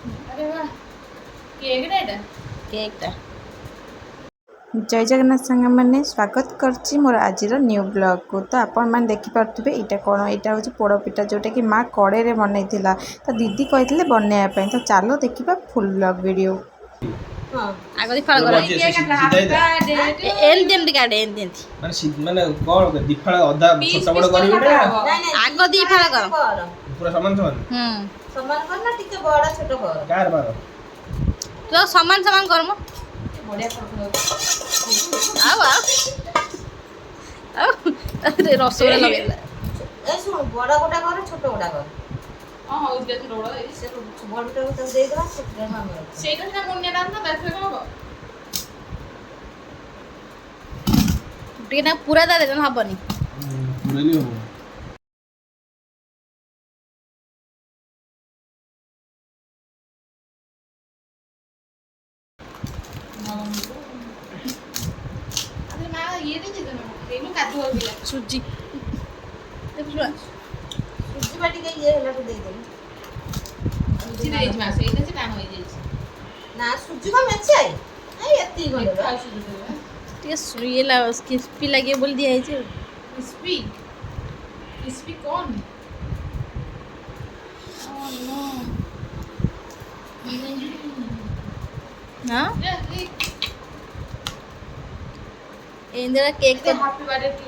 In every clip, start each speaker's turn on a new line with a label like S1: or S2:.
S1: अरे वाह केकटा एटा
S2: केकटा जय जगन्नाथ सांग मैंने स्वागत करछि मोर आज न्यू ब्लॉग को। तो आपण मैंने देखिपे यहाँ कौन यहाँ हूँ पोड़पिठा जोटा कि माँ कड़े बन तो दीदी कहते बनवाई तो चलो देखा फुल ब्लॉग वीडियो। आग दिफाळ कर एन देन काढे एन देन
S3: माने कोन दिफाळ अधा छोटा बड़ करिवे ना
S2: आग दिफाळ कर
S3: पूरा समान समान
S4: समान कर ना टिके बड़ा छोट कर
S3: कार बार
S2: तो समान समान कर मो
S4: बढ़िया कर
S2: अरे रसगोल्ला लगे
S4: ए सुन बड़ा गोटा कर छोट गोटा कर
S1: हां हो जे रोड
S4: से बड़टा तो दे देबा से हम
S1: सेटा से मुन्ने दान ना बैठे को
S2: टिके ना पूरा दा देन हबनी
S3: पूरा हो
S1: अरे ना ये दे दे रेनु काजू हो गया
S2: सूजी देखो
S4: सुजी बाटी के ये हला तो दे दे
S1: जी दे मा सेटा से टाण हो जाई
S4: ना सुजी को मेचे ए एत्ती गले
S1: खाओ सुजी दे
S2: टिके ये ला क्रिस्पी लगे बोल दिया है जे
S1: क्रिस्पी क्रिस्पी कौन ओह नो
S2: हां
S1: ये
S2: इंदिरा केक तो
S1: happy birthday to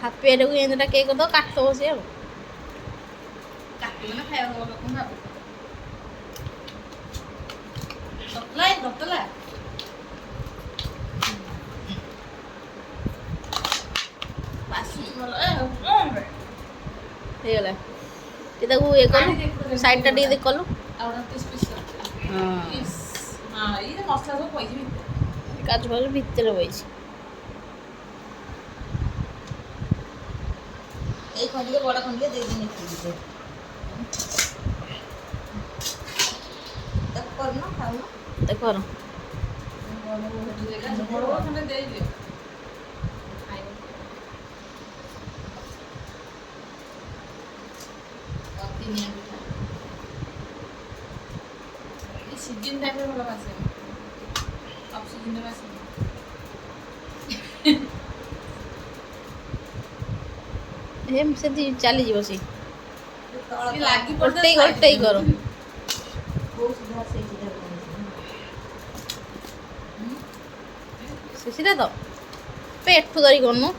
S2: happy birthday को इंदिरा केक तो काट तो से
S1: काटी ना खाया हो लोग भाब डॉक्टर पासी बोलो
S2: हे गला ती ताको ये कर साइड टा दे कलु
S1: और पीस पीस
S2: हां
S1: पीस हां ये मसला सब पई
S2: काजू भाजू भीतर बइछ
S4: ए खंडिके बड़ा खंडिके दे देनी चाहिए तब कर ना खाओ ना
S2: देखो रो
S1: बड़ो खंडे दे दियो सीजन टाइम में भलो आसे अब सीजन में आसे
S2: हेम से दी चली जीव सी
S1: ये लागी
S2: उल्टे करो
S4: बहुत सुधार से सीधा
S2: सीधा तो पेट धरी करनु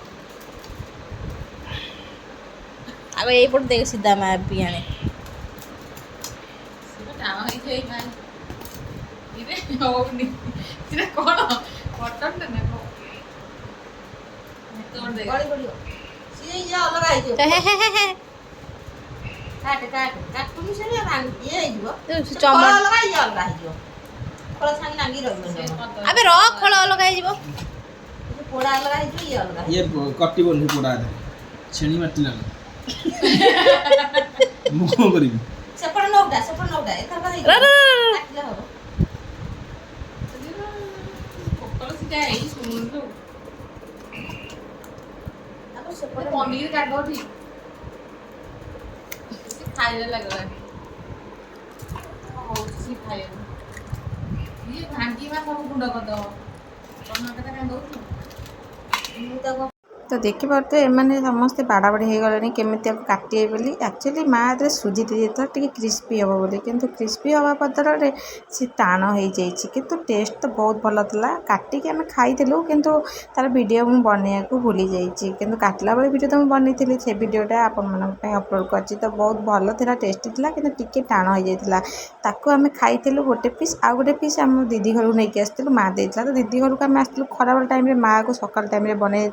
S2: आगे यही पट देख सीधा मैं भी आने
S1: सीधा टावा ही थे भाई इरे होनी सीधा कौन कॉटन ने को तोड़ दे
S4: बड़ी बड़ी सीधे ये अलग आई जो
S2: हे
S4: काट तुम से ना ये आई जो
S2: तो
S4: चमड़ा
S2: चमड़
S4: अलग आई जो अलग आई जो फल संग नांगी रहिबो
S2: अबे रो खळ लगा जीव
S4: ये पोड़ा अलग आई जो ये अलग आई
S3: ये कट्टी बन पोड़ा दे छेनी माटी लाग मुको करी
S4: सेपड़ नोडा एथर का
S2: रा रा
S4: काटले हो
S1: पकड़ सीधा आई सुन तो
S4: अब सेपड़
S1: पनीर काट दो ठीक खाइले लग रहा है ओ सी खाइले ये भांगी में सब गुंड कर दो टमाटर का दो
S4: मु तो
S2: तो देखिपे एमाने समस्ते बाड़ा बाड़ी हो गले केमी काटे बोली एक्चुअली माँ ए सुजी दे टे क्रिस्पी हम बोली किंतु क्रिस्पी हवा बदल में सी टाण हो किंतु टेस्ट तो बहुत भल था काटिक आम खाईलु किंतु तार वीडियो मुझे बनवाक भूली जाइए किंतु काटला बेले वीडियो तो मुझे बनई से वीडियोटा आपण अपलोड कर तो बहुत भल था टेस्टी था कि टिके टाण हो जाता ताकू आम खाईलु गोटे पीस आउ गोटे पीस आम दीदी घर को लेकिन आसलु माँ देता तो दीदी घर को आम आसलु खराब टाइम माँ को सकाल टाइम बनई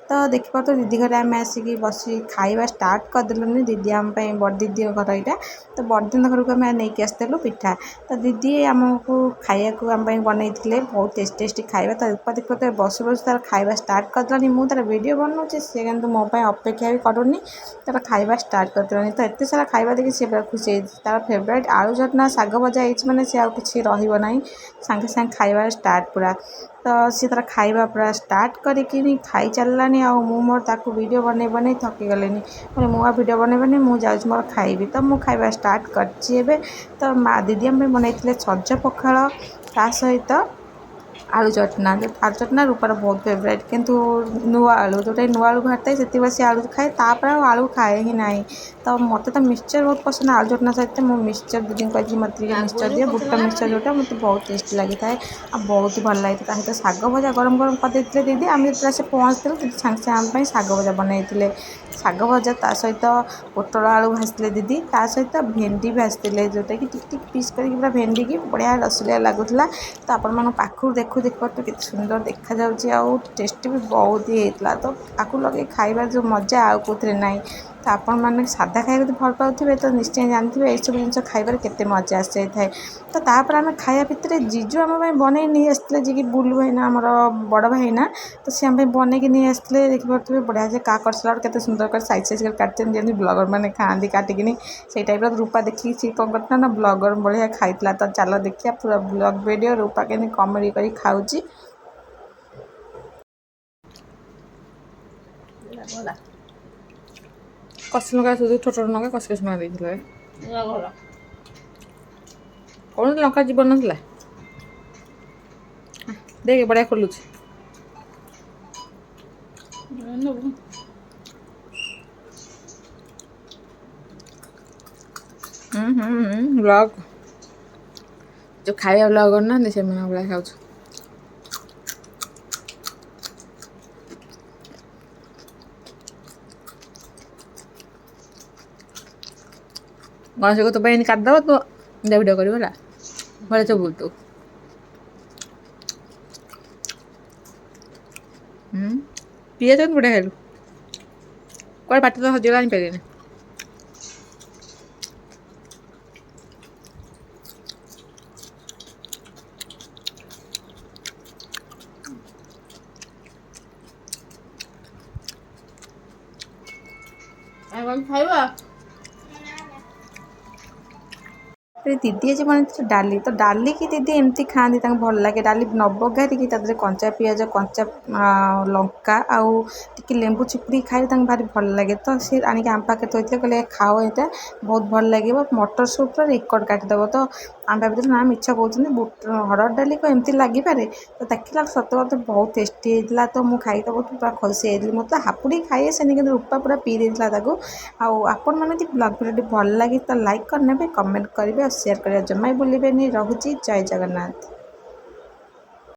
S2: तो देखिए तो दीदी घर आम आसिक बस खाଇବା स्टार्ट करदेलुनि दीदी आम बड़ दीदी घर यहाँ तो बड़ दीदी घर को आम नहीं आसलु पिठा तो दीदी आमको खाया आम बनई बहुत टेस्टी खाଇବା तो देखो तो बस बस तार खाଇବା स्टार्ट करदेलानी मुझे तार वीडियो बनाऊँगी सी कि मो अपेक्षा भी करूनी तार खाଇବା स्टार्ट करदेलानी तो एत सारा खाଇବା देखिए सी पूरा खुशी तार फेवरेट आलू चटना शाग भजा माने सी आउ किसी रही ना सागे सागे खाଇବା स्टार्ट पूरा ତ ସେ ତାର ଖାଇବା ପୁରା ଷ୍ଟାର୍ଟ କରିକି ଖାଇ ଚାଲିଲାନି ଆଉ ମୁଁ ମୋର ତାକୁ ଭିଡ଼ିଓ ବନେଇ ବନେଇ ଥକିଗଲିଣି। ମୁଁ ଆଉ ଭିଡ଼ିଓ ବନେଇବନି, ମୁଁ ଯାଉଛି ମୋର ଖାଇବି। ତ ମୁଁ ଖାଇବା ଷ୍ଟାର୍ଟ କରିଛି ଏବେ। ତ ଦିଦି ଆମ ପାଇଁ ବନେଇଥିଲେ ସଜ ପଖାଳ, ତା ସହିତ ଆଳୁ ଚଟନା। ଆଳୁ ଚଟନା ରୂପାର ବହୁତ ଫେଭରାଇଟ୍, କିନ୍ତୁ ନୂଆ ଆଳୁ ଯେଉଁଟା ନୂଆ ଆଳୁ ବାହାରିଥାଏ ସେଥିପାଇଁ ସେ ଆଳୁ ଖାଏ, ତାପରେ ଆଉ ଆଳୁ ଖାଏ ହିଁ ନାହିଁ। ତ ମୋତେ ତ ମିକ୍ସଚର ବହୁତ ପସନ୍ଦ, ଆଳୁ ଚଟନା ସହିତ ମୁଁ ମିକ୍ସଚର ଦିଦିଙ୍କୁ କହିଥିଲି ମୋତେ ଟିକେ ମିକ୍ସଚର ଦିଅ, ବୁଟ ମିକ୍ସଚର ଯେଉଁଟା ମୋତେ ବହୁତ ଟେଷ୍ଟି ଲାଗିଥାଏ ଆଉ ବହୁତ ଭଲ ଲାଗିଥାଏ। ତା ସହିତ ଶାଗ ଭଜା ଗରମ ଗରମ କରିଦେଇଥିଲେ ଦିଦି। ଆମେ ଯେତେବେଳେ ସେ ପହଞ୍ଚିଥିଲୁ ଦିଦି ସାଙ୍ଗେ ସାଙ୍ଗେ ଆମ ପାଇଁ ଶାଗ ଭଜା ବନେଇଥିଲେ। ଶାଗ ଭଜା ତା ସହିତ ପୋଟଳ ଆଳୁ ଭାଜିଥିଲେ ଦିଦି, ତା ସହିତ ଭେଣ୍ଡି ଭାଜିଥିଲେ, ଯେଉଁଟାକି ଟିକ୍ ଟିକ୍ ପିସ୍ କରିକି ପୁରା ଭେଣ୍ଡିକି ବଢ଼ିଆ ରସୁଲିଆ ଲାଗୁଥିଲା। ତ ଆପଣମାନଙ୍କ ପାଖରୁ ଦେଖୁ କେତେ ସୁନ୍ଦର ଦେଖାଯାଉଛି ଆଉ ଟେଷ୍ଟି ବି ବହୁତ ହି ହେଇଥିଲା। ତ ଆକୁ ଲଗେଇ ଖାଇବାର ଯେଉଁ ମଜା ଆଉ କେଉଁଥିରେ ନାହିଁ। ତ ଆପଣମାନେ ସାଧା ଖାଇବାକୁ ଯଦି ଭଲ ପାଉଥିବେ ତ ନିଶ୍ଚୟ ଜାଣିଥିବେ ଏଇସବୁ ଜିନିଷ ଖାଇବାରେ କେତେ ମଜା ଆସିଯାଇଥାଏ। ତ ତାପରେ ଆମେ ଖାଇବା ଭିତରେ ଜିଜୁ ଆମ ପାଇଁ ବନେଇ ନେଇ ଆସିଥିଲେ, ଯିଏକି ବୁଲୁ ଭାଇନା ଆମର ବଡ଼ ଭାଇନା। ତ ସେ ଆମ ପାଇଁ ବନେଇକି ନେଇ ଆସିଥିଲେ, ଦେଖିପାରୁଥିବେ ବଢ଼ିଆ ସେ କାକରସଲାଡ଼ କେତେ ସୁନ୍ଦର କରି ସାଇଜ୍ ସାଇଜ୍ କରି କାଟିଛନ୍ତି, ଯେମିତି ବ୍ଲଗର ମାନେ ଖାଆନ୍ତି କାଟିକିନି ସେଇ ଟାଇପ୍ର। ରୂପା ଦେଖିକି ସିଏ କ'ଣ କରିଥିଲା ନା ବ୍ଲଗର ଭଳିଆ ଖାଇଥିଲା। ତ ଚାଲ ଦେଖିବା ପୁରା ବ୍ଲଗ ଭିଡ଼ିଓ ରୂପା କେମିତି କମେଡ଼ି କରି ଖାଉଛି।
S1: କଷି ଲଙ୍କା ଛୋଟ ଛୋଟ ଲଙ୍କା କଷି କଷି ଲଙ୍କା ଦେଇଥିଲେ। କୌଣସି ଲଙ୍କା ଜୀବନ ନଥିଲା। ଦେଖ ବଢ଼ିଆ ଖୋଲୁଛି। ବ୍ଲଗ ଯେଉଁ ଖାଇବା ବ୍ଲଗ କରୁନାହାନ୍ତି ସେମାନଙ୍କ ଭଳିଆ ଖାଉଛୁ। ଗଣେଶକୁ ତୋ ପାଇଁ ଏମିତି କାଟିଦେବ, ତୁ ଭିଡ଼ିଓ କରିବୁ ହେଲା, ଘରେ ସବୁ ତୁ ପିଆଜ କିନ୍ତୁ ବଢ଼ିଆ ଖାଇଲୁ, କୁଆଡ଼େ ପାଟି ତ ହଜିଗଲା ଜାଣିପାରିଲିନି। ଖାଇବା
S2: ଦିଦି ଆଜି ବନେଇଥିଲେ ଡାଲି। ତ ଡାଲିକି ଦିଦି ଏମିତି ଖାଆନ୍ତି, ତାଙ୍କୁ ଭଲ ଲାଗେ ଡାଲି ନ ବଘାରିକି ତା ଦେହରେ କଞ୍ଚା ପିଆଜ, କଞ୍ଚା ଲଙ୍କା ଆଉ ଟିକେ ଲେମ୍ବୁ ଚିପୁଡ଼ିକି ଖାଇଲେ ତାଙ୍କୁ ଭାରି ଭଲ ଲାଗେ। ତ ସେ ଆଣିକି ଆମ ପାଖରେ ଥୋଇଥିଲେ, କହିଲେ ଖାଅ ଏଇଟା ବହୁତ ଭଲ ଲାଗିବ, ମଟର ସୁପ୍ର ରେକର୍ଡ଼ କାଟିଦେବ। ତ ଆମେ ଭାବିଥିଲୁ ନା ମିଛ କହୁଛନ୍ତି, ହରଡ଼ ଡାଲି କ'ଣ ଏମିତି ଲାଗିପାରେ। ତ ଦେଖିଲା ସତ କଥା ବହୁତ ଟେଷ୍ଟି ହେଇଥିଲା। ତ ମୁଁ ଖାଇକି ବହୁତ ପୁରା ଖୁସି ହେଇଥିଲି। ମୋତେ ହାପୁଡ଼ିକି ଖାଇ ଆସେନି, କିନ୍ତୁ ରୂପା ପୁରା ପିଇ ଦେଇଥିଲା ତାକୁ। ଆଉ ଆପଣମାନେ ଯଦି ବ୍ଲଗ୍ ଭିଡ଼ିଓଟି ଭଲ ଲାଗେ ତ ଲାଇକ୍ କରିନେବେ, କମେଣ୍ଟ କରିବେ ଆଉ ସେୟାର କରିବା ଜମା ବି ଭୁଲିବେନି। ରହୁଛି, ଜୟ ଜଗନ୍ନାଥ।